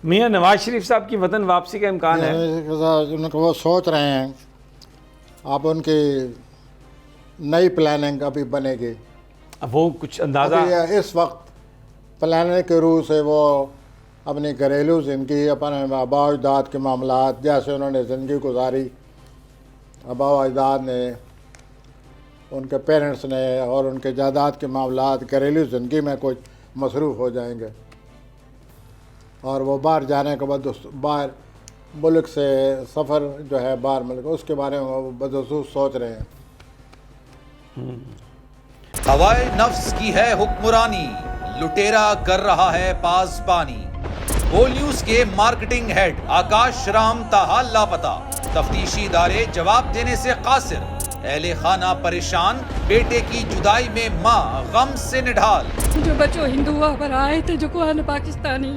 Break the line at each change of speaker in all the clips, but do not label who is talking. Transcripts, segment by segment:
میاں نواز شریف صاحب کی وطن واپسی کا امکان ہے؟
ان کو وہ سوچ رہے ہیں، اب ان کی نئی پلاننگ ابھی بنے گی.
اب وہ کچھ اندازہ
ابھی اس وقت پلاننگ کے روح سے وہ اپنی گھریلو زندگی، اپنے آباء و اجداد کے معاملات، جیسے انہوں نے زندگی گزاری، آباء و اجداد نے، ان کے پیرنٹس نے، اور ان کے جائیداد کے معاملات، گھریلو زندگی میں کچھ مصروف ہو جائیں گے، اور وہ باہر جانے کے بعد باہر ملک سے سفر جو ہے باہر ملک، اس کے بارے میں وہ بدخصوص سوچ رہے ہیں.
ہوائے نفس کی ہے حکمرانی، لٹیرا کر رہا ہے پاسبانی. بول نیوز کے مارکیٹنگ ہیڈ آکاش رام تاحال لاپتہ، تفتیشی ادارے جواب دینے سے قاصر. اہل خانہ پریشان، بیٹے کی جدائی میں ماں غم سے نڈھال.
جو بچو ہندو ہوا پر آئے تھے جو کو پاکستانی،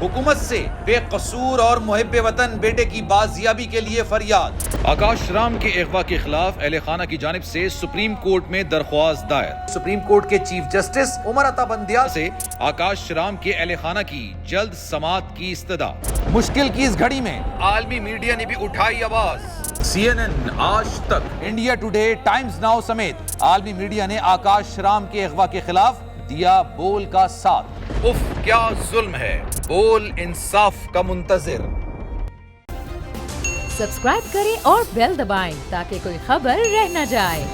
حکومت سے بے قصور اور محب وطن بیٹے کی بازیابی کے لیے فریاد. آکاش رام کے اغوا کے خلاف اہل خانہ کی جانب سے سپریم کورٹ میں درخواست دائر. سپریم کورٹ کے چیف جسٹس عمر عطا بندیال سے آکاش رام کے اہل خانہ کی جلد سماعت کی استدعا. مشکل کی اس گھڑی میں عالمی میڈیا نے بھی اٹھائی آواز. CNN، آج تک، انڈیا ٹوڈے، ٹائمز ناؤ سمیت عالمی میڈیا نے آکاش رام کے اغوا کے خلاف دیا بول کا ساتھ. اف کیا ظلم ہے، بول انصاف کا منتظر.
سبسکرائب کریں اور بیل دبائیں تاکہ کوئی خبر رہ نہ جائے.